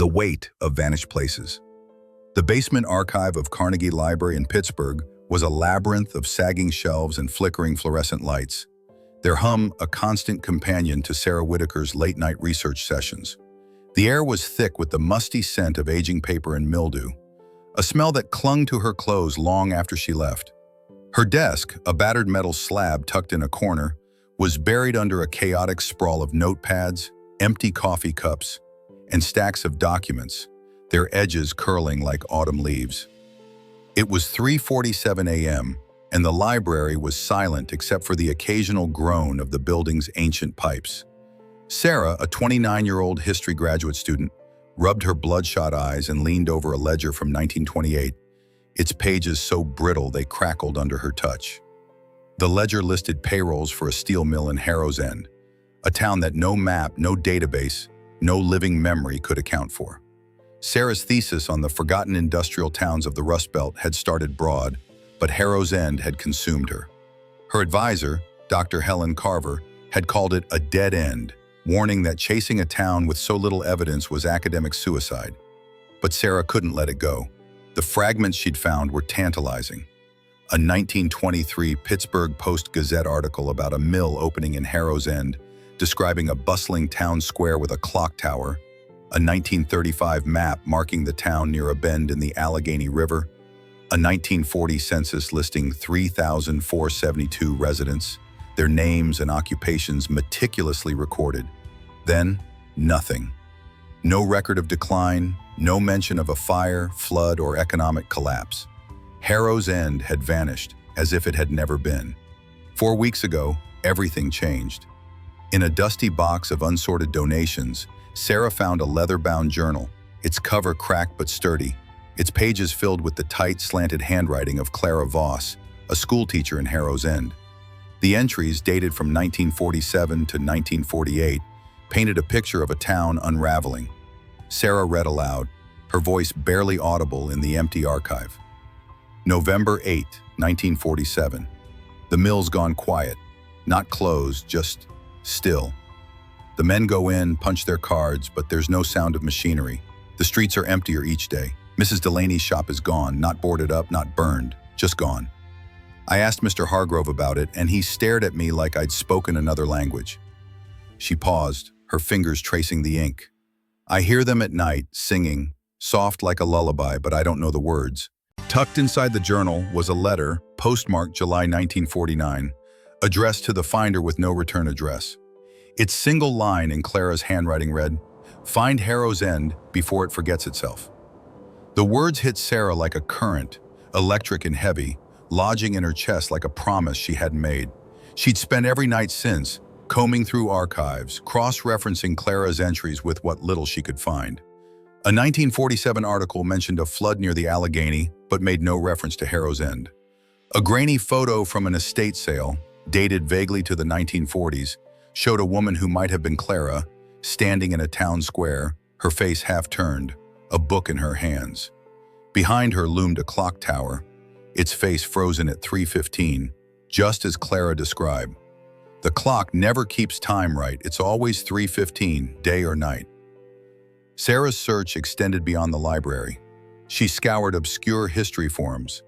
The weight of vanished places. The basement archive of Carnegie Library in Pittsburgh was a labyrinth of sagging shelves and flickering fluorescent lights, their hum a constant companion to Sarah Whitaker's late-night research sessions. The air was thick with the musty scent of aging paper and mildew, a smell that clung to her clothes long after she left. Her desk, a battered metal slab tucked in a corner, was buried under a chaotic sprawl of notepads, empty coffee cups, and stacks of documents, their edges curling like autumn leaves. It was 3:47 a.m., and the library was silent except for the occasional groan of the building's ancient pipes. Sarah, a 29-year-old history graduate student, rubbed her bloodshot eyes and leaned over a ledger from 1928, its pages so brittle they crackled under her touch. The ledger listed payrolls for a steel mill in Harrow's End, a town that no map, no database, no living memory could account for. Sarah's thesis on the forgotten industrial towns of the Rust Belt had started broad, but Harrow's End had consumed her. Her advisor, Dr. Helen Carver, had called it a dead end, warning that chasing a town with so little evidence was academic suicide. But Sarah couldn't let it go. The fragments she'd found were tantalizing. A 1923 Pittsburgh Post-Gazette article about a mill opening in Harrow's End, describing a bustling town square with a clock tower, a 1935 map marking the town near a bend in the Allegheny River, a 1940 census listing 3,472 residents, their names and occupations meticulously recorded. Then, nothing. No record of decline, no mention of a fire, flood, or economic collapse. Harrow's End had vanished, as if it had never been. 4 weeks ago, everything changed. In a dusty box of unsorted donations, Sarah found a leather-bound journal, its cover cracked but sturdy, its pages filled with the tight, slanted handwriting of Clara Voss, a schoolteacher in Harrow's End. The entries, dated from 1947 to 1948, painted a picture of a town unraveling. Sarah read aloud, her voice barely audible in the empty archive. November 8, 1947. The mill's gone quiet. Not closed, just still. The men go in, punch their cards, but there's no sound of machinery. The streets are emptier each day. Mrs. Delaney's shop is gone, not boarded up, not burned, just gone. I asked Mr. Hargrove about it, and he stared at me like I'd spoken another language. She paused, her fingers tracing the ink. I hear them at night, singing, soft like a lullaby, but I don't know the words. Tucked inside the journal was a letter, postmarked July 1949, addressed to the finder with no return address. Its single line in Clara's handwriting read, "Find Harrow's End before it forgets itself." The words hit Sarah like a current, electric and heavy, lodging in her chest like a promise she hadn't made. She'd spent every night since, combing through archives, cross-referencing Clara's entries with what little she could find. A 1947 article mentioned a flood near the Allegheny, but made no reference to Harrow's End. A grainy photo from an estate sale, dated vaguely to the 1940s, showed a woman who might have been Clara, standing in a town square, her face half-turned, a book in her hands. Behind her loomed a clock tower, its face frozen at 3:15, just as Clara described. The clock never keeps time right, it's always 3:15, day or night. Sarah's search extended beyond the library. She scoured obscure history forums,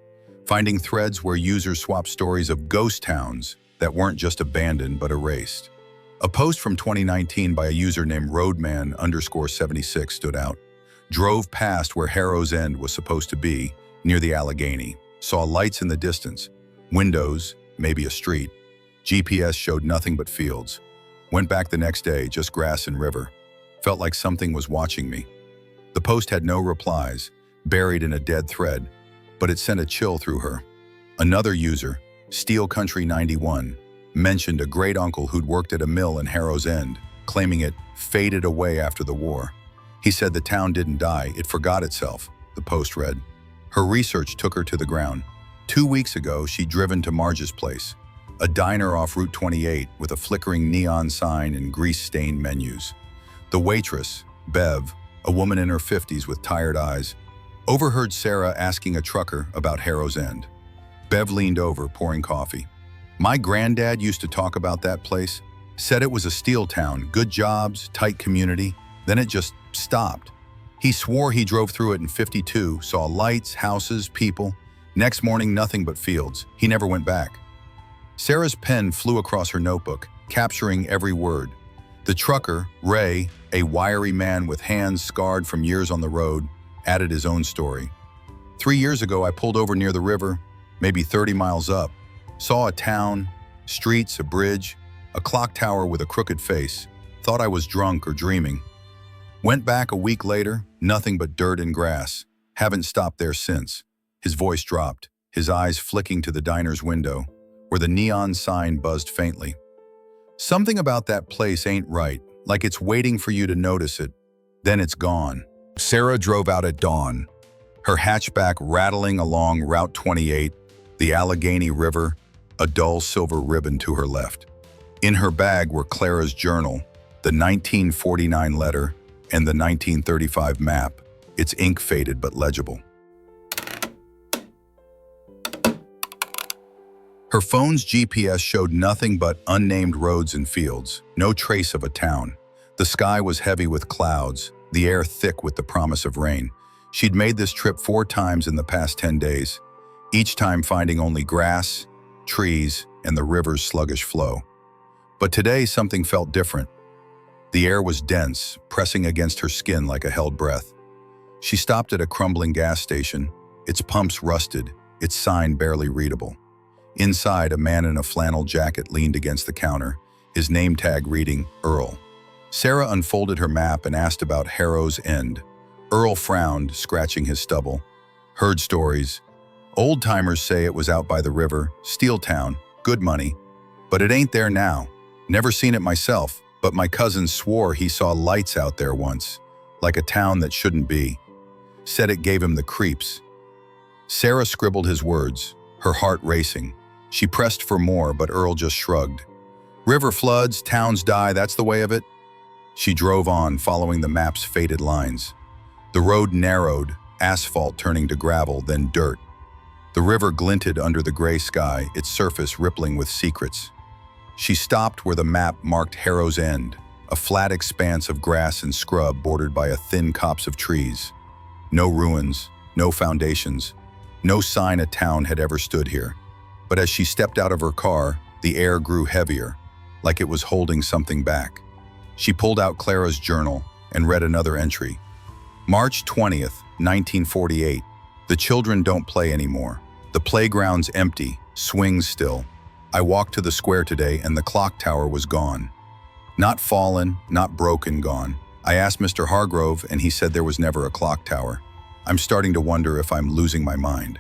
finding threads where users swapped stories of ghost towns that weren't just abandoned but erased. A post from 2019 by a user named roadman_76 stood out. Drove past where Harrow's End was supposed to be, near the Allegheny. Saw lights in the distance, windows, maybe a street. GPS showed nothing but fields. Went back the next day, just grass and river. Felt like something was watching me. The post had no replies, buried in a dead thread, but it sent a chill through her. Another user, Steel Country 91, mentioned a great-uncle who'd worked at a mill in Harrow's End, claiming it faded away after the war. He said the town didn't die, it forgot itself, the post read. Her research took her to the ground. 2 weeks ago, she'd driven to Marge's Place, a diner off Route 28 with a flickering neon sign and grease-stained menus. The waitress, Bev, a woman in her 50s with tired eyes, overheard Sarah asking a trucker about Harrow's End. Bev leaned over, pouring coffee. My granddad used to talk about that place, said it was a steel town, good jobs, tight community, then it just stopped. He swore he drove through it in '52, saw lights, houses, people. Next morning, nothing but fields. He never went back. Sarah's pen flew across her notebook, capturing every word. The trucker, Ray, a wiry man with hands scarred from years on the road, added his own story. 3 years ago, I pulled over near the river, maybe 30 miles up, saw a town, streets, a bridge, a clock tower with a crooked face, thought I was drunk or dreaming. Went back a week later, nothing but dirt and grass. Haven't stopped there since. His voice dropped, his eyes flicking to the diner's window, where the neon sign buzzed faintly. Something about that place ain't right, like it's waiting for you to notice it. Then it's gone. Sarah drove out at dawn, her hatchback rattling along Route 28, the Allegheny River, a dull silver ribbon to her left. In her bag were Clara's journal, the 1949 letter, and the 1935 map, its ink faded but legible. Her phone's GPS showed nothing but unnamed roads and fields, no trace of a town. The sky was heavy with clouds, the air thick with the promise of rain. She'd made this trip 4 times in the past 10 days, each time finding only grass, trees, and the river's sluggish flow. But today something felt different. The air was dense, pressing against her skin like a held breath. She stopped at a crumbling gas station, its pumps rusted, its sign barely readable. Inside, a man in a flannel jacket leaned against the counter, his name tag reading Earl. Sarah unfolded her map and asked about Harrow's End. Earl frowned, scratching his stubble. Heard stories. Old-timers say it was out by the river, steel town, good money. But it ain't there now. Never seen it myself, but my cousin swore he saw lights out there once, like a town that shouldn't be. Said it gave him the creeps. Sarah scribbled his words, her heart racing. She pressed for more, but Earl just shrugged. River floods, towns die, that's the way of it. She drove on, following the map's faded lines. The road narrowed, asphalt turning to gravel, then dirt. The river glinted under the gray sky, its surface rippling with secrets. She stopped where the map marked Harrow's End, a flat expanse of grass and scrub bordered by a thin copse of trees. No ruins, no foundations, no sign a town had ever stood here. But as she stepped out of her car, the air grew heavier, like it was holding something back. She pulled out Clara's journal and read another entry. March 20th, 1948. The children don't play anymore. The playground's empty, swings still. I walked to the square today and the clock tower was gone. Not fallen, not broken, gone. I asked Mr. Hargrove and he said there was never a clock tower. I'm starting to wonder if I'm losing my mind.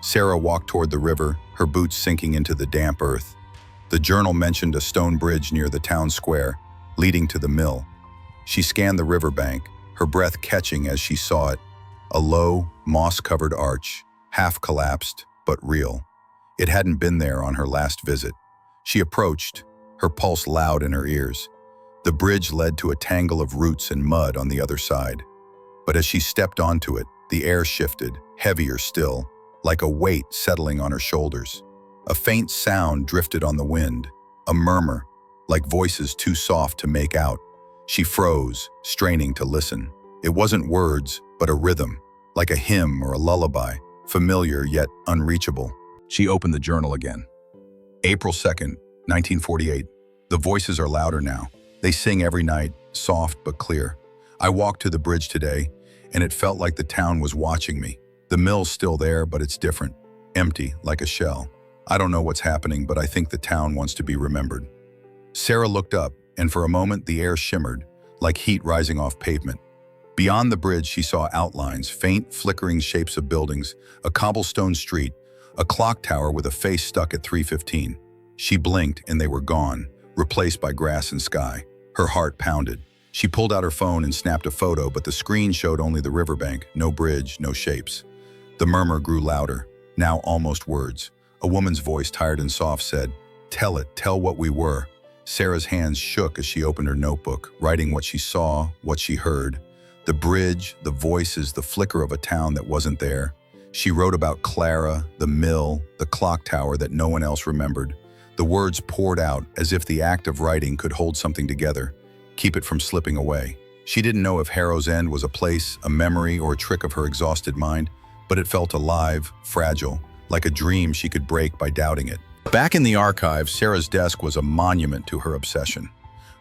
Sarah walked toward the river, her boots sinking into the damp earth. The journal mentioned a stone bridge near the town square, leading to the mill. She scanned the riverbank, her breath catching as she saw it. A low, moss-covered arch, half collapsed, but real. It hadn't been there on her last visit. She approached, her pulse loud in her ears. The bridge led to a tangle of roots and mud on the other side. But as she stepped onto it, the air shifted, heavier still, like a weight settling on her shoulders. A faint sound drifted on the wind, a murmur, like voices too soft to make out. She froze, straining to listen. It wasn't words, but a rhythm, like a hymn or a lullaby, familiar yet unreachable. She opened the journal again. April 2nd, 1948. The voices are louder now. They sing every night, soft but clear. I walked to the bridge today, and it felt like the town was watching me. The mill's still there, but it's different. Empty, like a shell. I don't know what's happening, but I think the town wants to be remembered. Sarah looked up, and for a moment the air shimmered, like heat rising off pavement. Beyond the bridge she saw outlines, faint, flickering shapes of buildings, a cobblestone street, a clock tower with a face stuck at 3:15. She blinked and they were gone, replaced by grass and sky. Her heart pounded. She pulled out her phone and snapped a photo, but the screen showed only the riverbank, no bridge, no shapes. The murmur grew louder, now almost words. A woman's voice, tired and soft, said, "Tell it, tell what we were." Sarah's hands shook as she opened her notebook, writing what she saw, what she heard. The bridge, the voices, the flicker of a town that wasn't there. She wrote about Clara, the mill, the clock tower that no one else remembered. The words poured out as if the act of writing could hold something together, keep it from slipping away. She didn't know if Harrow's End was a place, a memory, or a trick of her exhausted mind, but it felt alive, fragile, like a dream she could break by doubting it. Back in the archive, Sarah's desk was a monument to her obsession.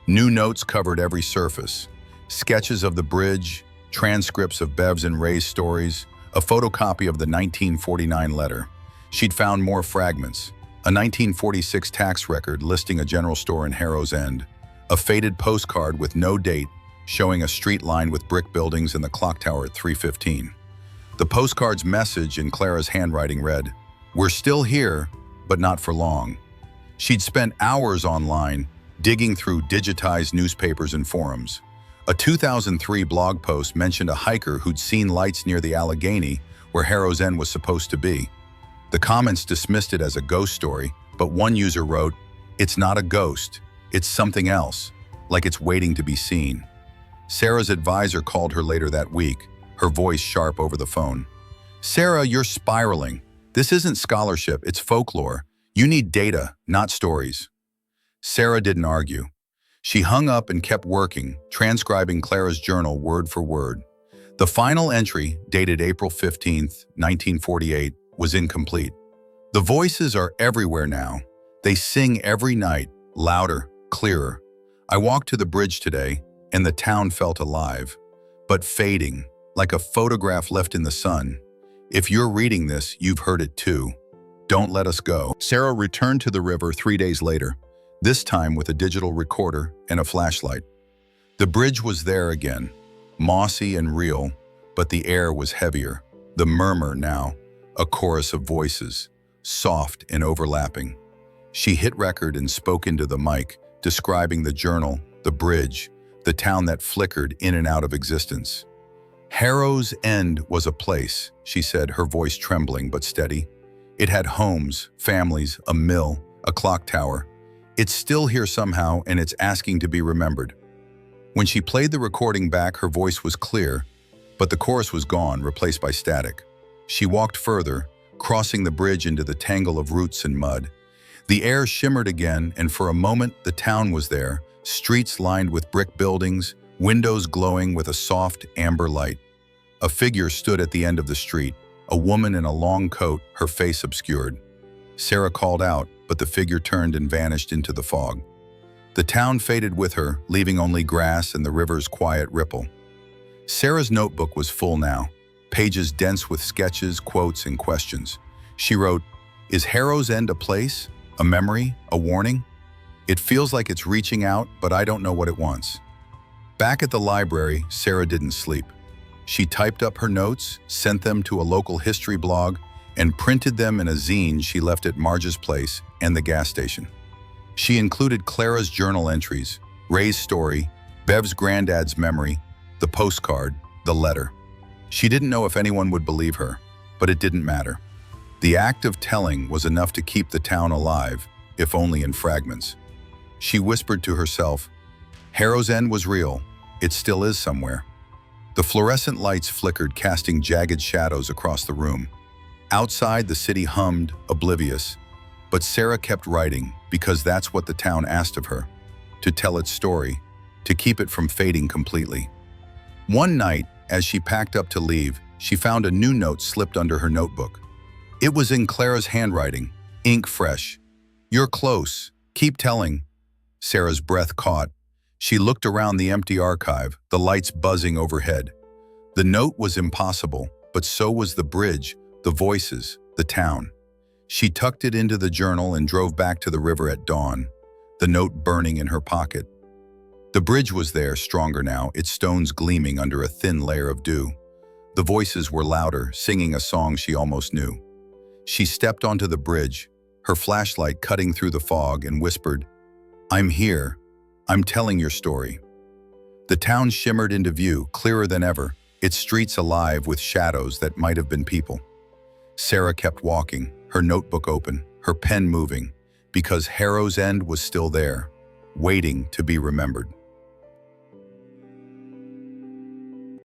New notes covered every surface. Sketches of the bridge, transcripts of Bev's and Ray's stories, a photocopy of the 1949 letter. She'd found more fragments. A 1946 tax record listing a general store in Harrow's End. A faded postcard with no date showing a street lined with brick buildings and the clock tower at 3:15. The postcard's message in Clara's handwriting read, "We're still here, but not for long." She'd spent hours online, digging through digitized newspapers and forums. A 2003 blog post mentioned a hiker who'd seen lights near the Allegheny where Harrow's End was supposed to be. The comments dismissed it as a ghost story, but one user wrote, "It's not a ghost, it's something else, like it's waiting to be seen." Sarah's advisor called her later that week, her voice sharp over the phone. "Sarah, you're spiraling. This isn't scholarship, it's folklore. You need data, not stories." Sarah didn't argue. She hung up and kept working, transcribing Clara's journal word for word. The final entry, dated April 15th, 1948, was incomplete. The voices are everywhere now. They sing every night, louder, clearer. "I walked to the bridge today, and the town felt alive, but fading, like a photograph left in the sun. If you're reading this, you've heard it too. Don't let us go." Sarah returned to the river 3 days later, this time with a digital recorder and a flashlight. The bridge was there again, mossy and real, but the air was heavier. The murmur now, a chorus of voices, soft and overlapping. She hit record and spoke into the mic, describing the journal, the bridge, the town that flickered in and out of existence. "Harrow's End was a place," she said, her voice trembling but steady. "It had homes, families, a mill, a clock tower. It's still here somehow, and it's asking to be remembered." When she played the recording back, her voice was clear, but the chorus was gone, replaced by static. She walked further, crossing the bridge into the tangle of roots and mud. The air shimmered again, and for a moment the town was there, streets lined with brick buildings, windows glowing with a soft amber light. A figure stood at the end of the street, a woman in a long coat, her face obscured. Sarah called out, but the figure turned and vanished into the fog. The town faded with her, leaving only grass and the river's quiet ripple. Sarah's notebook was full now, pages dense with sketches, quotes, and questions. She wrote, "Is Harrow's End a place, a memory, a warning? It feels like it's reaching out, but I don't know what it wants." Back at the library, Sarah didn't sleep. She typed up her notes, sent them to a local history blog, and printed them in a zine she left at Marge's place and the gas station. She included Clara's journal entries, Ray's story, Bev's granddad's memory, the postcard, the letter. She didn't know if anyone would believe her, but it didn't matter. The act of telling was enough to keep the town alive, if only in fragments. She whispered to herself, "Harrow's End was real. It still is somewhere." The fluorescent lights flickered, casting jagged shadows across the room. Outside, the city hummed, oblivious. But Sarah kept writing, because that's what the town asked of her. To tell its story, to keep it from fading completely. One night, as she packed up to leave, she found a new note slipped under her notebook. It was in Clara's handwriting, ink fresh. "You're close. Keep telling." Sarah's breath caught. She looked around the empty archive, the lights buzzing overhead. The note was impossible, but so was the bridge, the voices, the town. She tucked it into the journal and drove back to the river at dawn, the note burning in her pocket. The bridge was there, stronger now, its stones gleaming under a thin layer of dew. The voices were louder, singing a song she almost knew. She stepped onto the bridge, her flashlight cutting through the fog, and whispered, "I'm here. I'm telling your story." The town shimmered into view, clearer than ever, its streets alive with shadows that might have been people. Sarah kept walking, her notebook open, her pen moving, because Harrow's End was still there, waiting to be remembered.